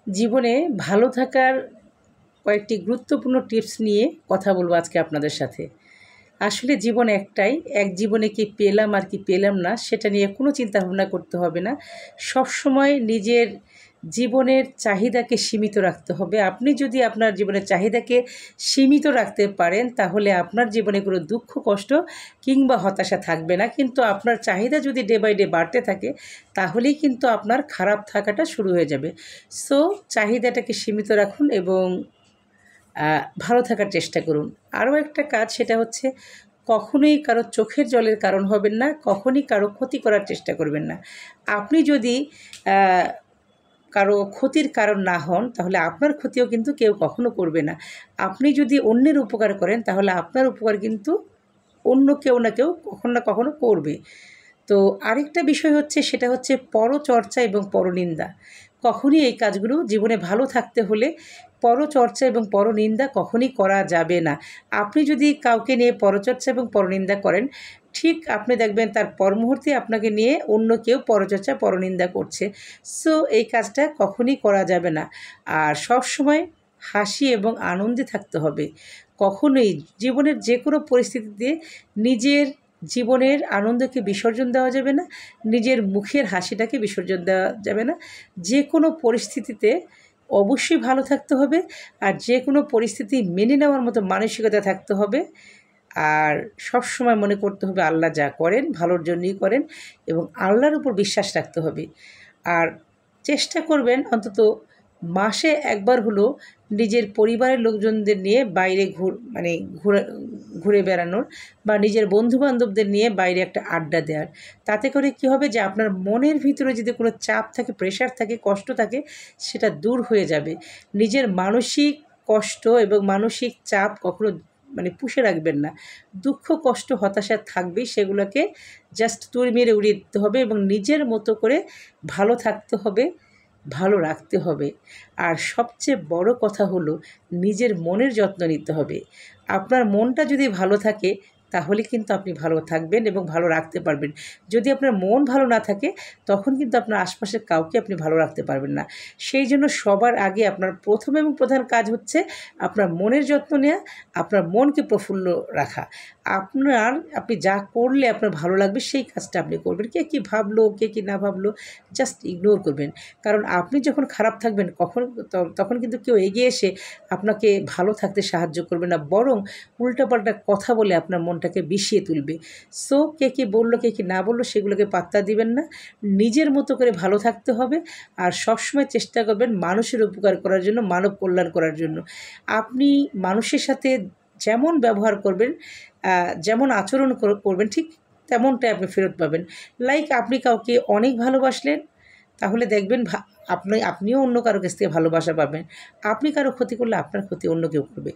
জীবনে ভালো থাকার কয়েকটি গুরুত্বপূর্ণ টিপস নিয়ে কথা বলবো আজকে আপনাদের সাথে। আসলে জীবন একটাই, এক জীবনে কি পেলাম আর কি পেলাম না সেটা নিয়ে কোনো চিন্তা ভাবনা করতে হবে না। সবসময় নিজের জীবনের চাহিদাকে সীমিত রাখতে হবে। আপনি যদি আপনার জীবনের চাহিদাকে সীমিত রাখতে পারেন তাহলে আপনার জীবনে কোনো দুঃখ, কষ্ট কিংবা হতাশা থাকবে না। কিন্তু আপনার চাহিদা যদি ডে বাই ডে বাড়তে থাকে তাহলেই কিন্তু আপনার খারাপ থাকাটা শুরু হয়ে যাবে। সো চাহিদাটাকে সীমিত রাখুন এবং ভালো থাকার চেষ্টা করুন। আরও একটা কাজ, সেটা হচ্ছে কখনোই কারো চোখের জলের কারণ হবেন না, কখনই কারো ক্ষতি করার চেষ্টা করবেন না। আপনি যদি কারো ক্ষতির কারণ না হন তাহলে আপনার ক্ষতিও কিন্তু কেউ কখনো করবে না। আপনি যদি অন্যের উপকার করেন তাহলে আপনার উপকার কিন্তু অন্য কেউ না কেউ কখনো না কখনো করবে। তো আরেকটা বিষয় হচ্ছে, সেটা হচ্ছে পরচর্চা এবং পরনিন্দা। কখনই এই কাজগুলো জীবনে ভালো থাকতে হলে পরচর্চা এবং পরনিন্দা কখনই করা যাবে না। আপনি যদি কাউকে নিয়ে পরচর্চা এবং পরনিন্দা করেন, ঠিক আপনি দেখবেন তার পর মুহূর্তে আপনাকে নিয়ে অন্য কেউ পরচর্চা পরনিন্দা করছে। সো এই কাজটা কখনই করা যাবে না। আর সবসময় হাসি এবং আনন্দে থাকতে হবে। কখনোই জীবনের যে কোনো পরিস্থিতিতে নিজের জীবনের আনন্দকে বিসর্জন দেওয়া যাবে না, নিজের মুখের হাসিটাকে বিসর্জন দেওয়া যাবে না। যে কোনো পরিস্থিতিতে অবশ্যই ভালো থাকতে হবে, আর যে কোনো পরিস্থিতি মেনে নেওয়ার মতো মানসিকতা থাকতে হবে। আর সবসময় মনে করতে হবে আল্লাহ যা করেন ভালোর জন্যই করেন এবং আল্লাহর উপর বিশ্বাস রাখতে হবে। আর চেষ্টা করবেন অন্তত মাসে একবার হলেও নিজের পরিবারের লোকজনদের নিয়ে বাইরে ঘুরে বেড়ানোর বা নিজের বন্ধুবান্ধবদের নিয়ে বাইরে একটা আড্ডা দেওয়ার। তাতে করে কী হবে, যে আপনার মনের ভিতরে যদি কোনো চাপ থাকে, প্রেশার থাকে, কষ্ট থাকে, সেটা দূর হয়ে যাবে। নিজের মানসিক কষ্ট এবং মানসিক চাপ কখনো পুষে রাখবেন না। দুঃখ, কষ্ট, হতাশা থাকবেই, সেগুলোকে জাস্ট তুড়ি মেরে উড়িয়ে দিতে হবে এবং নিজের মতো করে ভালো থাকতে হবে, ভালো রাখতে হবে। আর সবচেয়ে বড় কথা হলো নিজের মনের যত্ন নিতে হবে। আপনার মনটা যদি ভালো থাকে তাহলে কিন্তু আপনি ভালো থাকবেন এবং ভালো রাখতে পারবেন। যদি আপনার মন ভালো না থাকে তখন কিন্তু আপনার আশপাশের কাউকে আপনি ভালো রাখতে পারবেন না। সেই জন্য সবার আগে আপনার প্রথম এবং প্রধান কাজ হচ্ছে আপনার মনের যত্ন নেওয়া, আপনার মনকে প্রফুল্ল রাখা। আপনি যা করলে আপনার ভালো লাগবে সেই কাজটা আপনি করবেন। কে কী ভাবলো, কে কী না ভাবলো, জাস্ট ইগনোর করবেন। কারণ আপনি যখন খারাপ থাকবেন তখন কিন্তু কেউ এগিয়ে এসে আপনাকে ভালো থাকতে সাহায্য করবে না, বরং উল্টাপাল্টা কথা বলে আপনার মনটাকে বিষিয়ে তুলবে। সো কে কী বললো, কে কী না বললো সেগুলোকে পাত্তা দিবেন না। নিজের মতো করে ভালো থাকতে হবে আর সবসময় চেষ্টা করবেন মানুষের উপকার করার জন্য, মানব কল্যাণ করার জন্য। আপনি মানুষের সাথে যেমন ব্যবহার করবেন, যেমন আচরণ করবেন, ঠিক তেমনটাই আপনি ফেরত পাবেন। লাইক আপনি কাউকে অনেক ভালোবাসলেন, তাহলে দেখবেন আপনিও অন্য কারো কাছ থেকে ভালোবাসা পাবেন। আপনি কারো ক্ষতি করলে আপনার ক্ষতি অন্য কেউ করবে।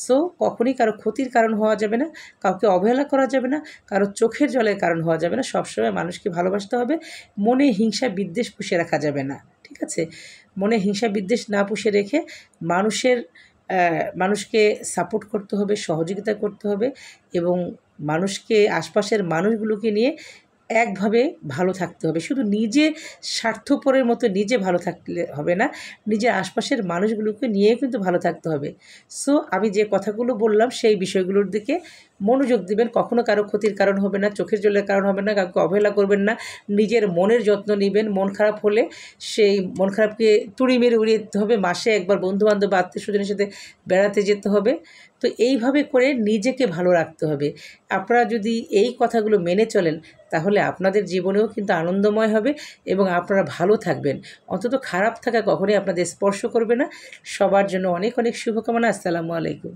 সো কখনই কারো ক্ষতির কারণ হওয়া যাবে না, কাউকে অবহেলা করা যাবে না, কারো চোখের জলের কারণ হওয়া যাবে না। সবসময় মানুষকে ভালোবাসতে হবে, মনে হিংসা বিদ্বেষ পুষে রাখা যাবে না, ঠিক আছে? মনে হিংসা বিদ্বেষ না পুষে রেখে মানুষকে সাপোর্ট করতে হবে, সহযোগিতা করতে হবে এবং আশপাশের মানুষগুলোকে নিয়ে একভাবে ভালো থাকতে হবে। শুধু নিজে স্বার্থপরের মতো নিজে ভালো থাকলে হবে না, নিজের আশপাশের মানুষগুলোকে নিয়েও কিন্তু ভালো থাকতে হবে। সো আমি যে কথাগুলো বললাম সেই বিষয়গুলোর দিকে মনোযোগ দিবেন। কখনো কারো ক্ষতির কারণ হবে না, চোখের জলের কারণ হবে না, কাউকে অবহেলা করবেন না, নিজের মনের যত্ন নিবেন। মন খারাপ হলে সেই মন খারাপকে তুড়ি মেরে উড়িয়ে দিতে হবে। মাসে একবার বন্ধুবান্ধব বা আত্মীয়স্বজনের সাথে বেড়াতে যেতে হবে। তো এইভাবে করে নিজেকে ভালো রাখতে হবে। আপনারা যদি এই কথাগুলো মেনে চলেন তাহলে আপনাদের জীবনেও কিন্তু আনন্দময় হবে এবং আপনারা ভালো থাকবেন। অন্তত খারাপ থাকা কখনোই আপনাদের স্পর্শ করবে না। সবার জন্য অনেক অনেক শুভকামনা। আসসালামু আলাইকুম।